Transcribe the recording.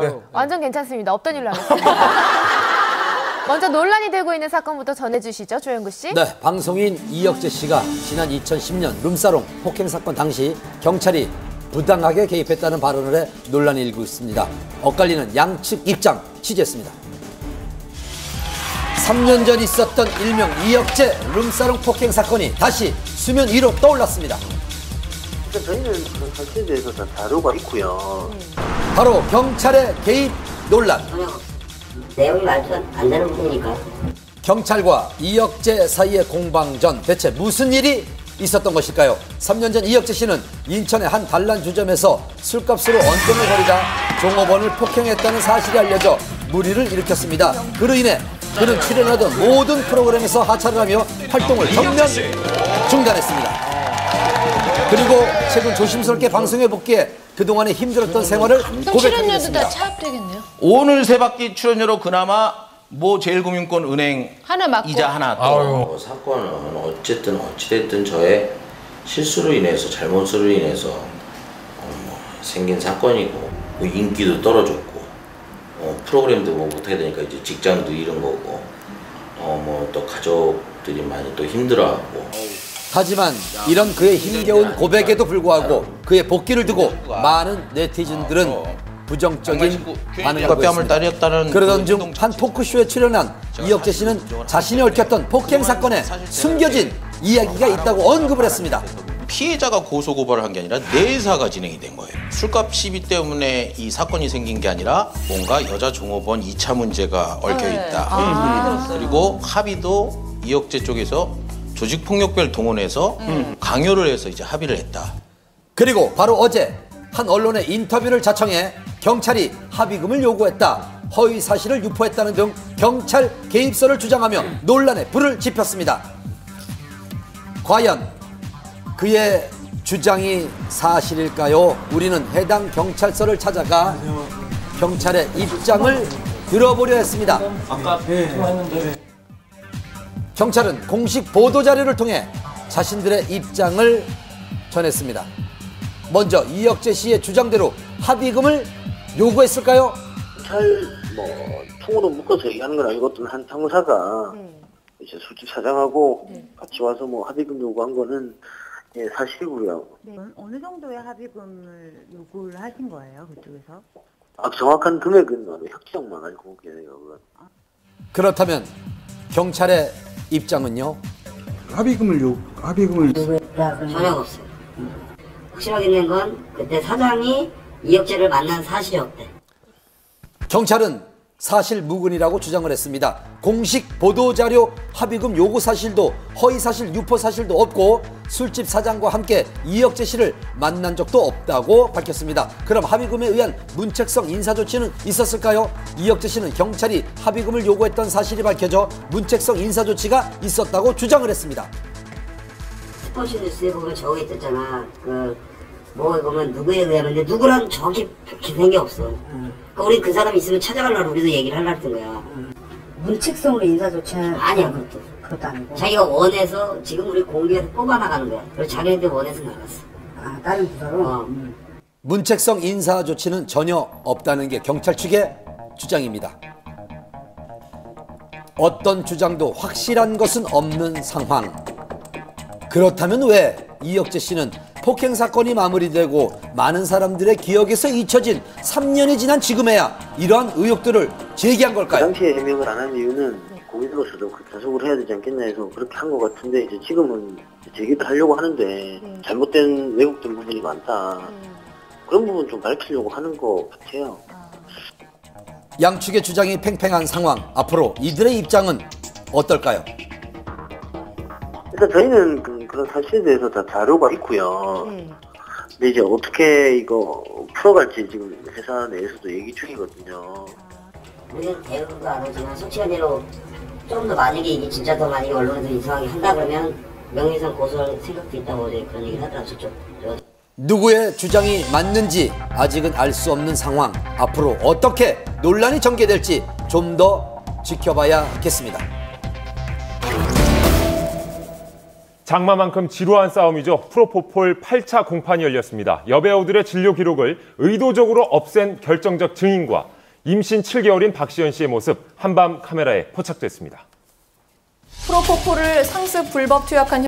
네. 완전 괜찮습니다. 없던 일로 하겠습니다. 먼저 논란이 되고 있는 사건부터 전해주시죠, 조영구 씨. 네, 방송인 이혁재 씨가 지난 2010년 룸사롱 폭행 사건 당시 경찰이 부당하게 개입했다는 발언을 해 논란이 일고 있습니다. 엇갈리는 양측 입장 취재했습니다. 3년 전 있었던 일명 이혁재 룸사롱 폭행 사건이 다시 수면 위로 떠올랐습니다. 저희는 그 사실에 대해서 다 자료가 있고요. 바로 경찰의 개입 논란. 내용이 말도 안 되는 부분이니까. 경찰과 이혁재 사이의 공방전 대체 무슨 일이 있었던 것일까요? 3년 전 이혁재 씨는 인천의 한 단란주점에서 술값으로 언쟁을 벌이다 종업원을 폭행했다는 사실이 알려져 물의를 일으켰습니다. 그로 인해 그는 출연하던 모든 프로그램에서 하차를 하며 활동을 전면 중단했습니다. 그리고 최근 조심스럽게 방송에 복귀해 그동안의 힘들었던 생활을 고백했습니다. 오늘 세 바퀴 출연료로 그나마 모 제일금융권 은행 하나 맞고 이자 하나 또. 사건은 어쨌든 어찌됐든 저의 실수로 인해서 잘못으로 인해서 생긴 사건이고 인기도 떨어졌고 프로그램도 뭐 못하게 되니까 이제 직장도 잃은 거고 또 가족들이 많이 또 힘들어하고. 하지만 이런 그의 힘겨운 고백에도 불구하고 그의 복귀를 두고 많은 네티즌들은 부정적인 반응을 보였습니다. 그러던 중 한 토크쇼에 출연한 이혁재 씨는 자신이 얽혔던 폭행 사건에 숨겨진 이야기가 있다고 언급을 했습니다. 피해자가 고소고발을 한 게 아니라 내사가 진행이 된 거예요. 술값 시비 때문에 이 사건이 생긴 게 아니라 뭔가 여자 종업원 2차 문제가 얽혀있다. 그리고 합의도 이혁재 쪽에서 조직폭력배를 동원해서 강요를 해서 이제 합의를 했다. 그리고 바로 어제 한 언론의 인터뷰를 자청해 경찰이 합의금을 요구했다, 허위 사실을 유포했다는 등 경찰 개입설을 주장하며 논란에 불을 지폈습니다. 과연 그의 주장이 사실일까요? 우리는 해당 경찰서를 찾아가 경찰의 입장을 들어보려 했습니다. 아까 통화했는데. 경찰은 공식 보도자료를 통해 자신들의 입장을 전했습니다. 먼저 이혁재 씨의 주장대로 합의금을 요구했을까요? 경찰 통으로 묶어서 얘기하는 건 아니고 어떤 한 상무사가 이제 술집 사장하고 같이 와서 합의금 요구한 거는 사실이고요. 네. 어느 정도의 합의금을 요구를 하신 거예요, 그쪽에서? 정확한 금액은 혁정만 알고 계세요. 그렇다면 경찰의 입장은요? 합의금을 전혀 없어요. 확실하게 된 건 그때 사장이 이혁재를 만난 사실이 없대. 경찰은 사실 무근이라고 주장을 했습니다. 공식 보도자료 합의금 요구 사실도 허위 사실 유포 사실도 없고 술집 사장과 함께 이혁재 씨를 만난 적도 없다고 밝혔습니다. 그럼 합의금에 의한 문책성 인사조치는 있었을까요? 이혁재 씨는 경찰이 합의금을 요구했던 사실이 밝혀져 문책성 인사조치가 있었다고 주장을 했습니다. 스포츠 뉴스에 보면 적어 있었잖아. 보면 누구에 의하면 누구랑 정확히 밝힌 게 없어. 그러니까 우리 그 사람 있으면 찾아가려고 우리도 얘기를 하려고 했던 거야. 문책성으로 인사조치는 아니야, 그것도 아니고. 자기가 원해서 지금 우리 공개해서 뽑아나가는 거야. 그래서 자기한테 원해서 나갔어. 다른 부서로? 문책성 인사 조치는 전혀 없다는 게 경찰 측의 주장입니다. 어떤 주장도 확실한 것은 없는 상황. 그렇다면 왜 이혁재 씨는 폭행 사건이 마무리되고 많은 사람들의 기억에서 잊혀진 3년이 지난 지금에야 이러한 의혹들을 제기한 걸까요? 그 당시에 해명을 안 한 이유는 공인으로서도 자석을 해야 되지 않겠나 해서 그렇게 한 것 같은데 이제 지금은 제기를 하려고 하는데 잘못된 왜곡된 부분이 많다. 그런 부분 좀 밝히려고 하는 것 같아요. 양측의 주장이 팽팽한 상황. 앞으로 이들의 입장은 어떨까요? 일단 저희는 그런 사실에 대해서 다 자료가 있고요. 근데 이제 어떻게 이거 풀어갈지 지금 회사 내에서도 얘기 중이거든요. 우리는 대응도 안 하지만 솔직한 대로 좀 더 만약에 이게 진짜 더 만약에 언론에서 이상하게 한다 그러면 명예훼손 고소할 생각도 있다고 어제 그런 얘기를 하더라고요. 저쪽. 누구의 주장이 맞는지 아직은 알 수 없는 상황. 앞으로 어떻게 논란이 전개될지 좀 더 지켜봐야겠습니다. 장마만큼 지루한 싸움이죠. 프로포폴 8차 공판이 열렸습니다. 여배우들의 진료 기록을 의도적으로 없앤 결정적 증인과 임신 7개월인 박시연 씨의 모습 한밤 카메라에 포착됐습니다. 프로포폴을 상습 불법 투약한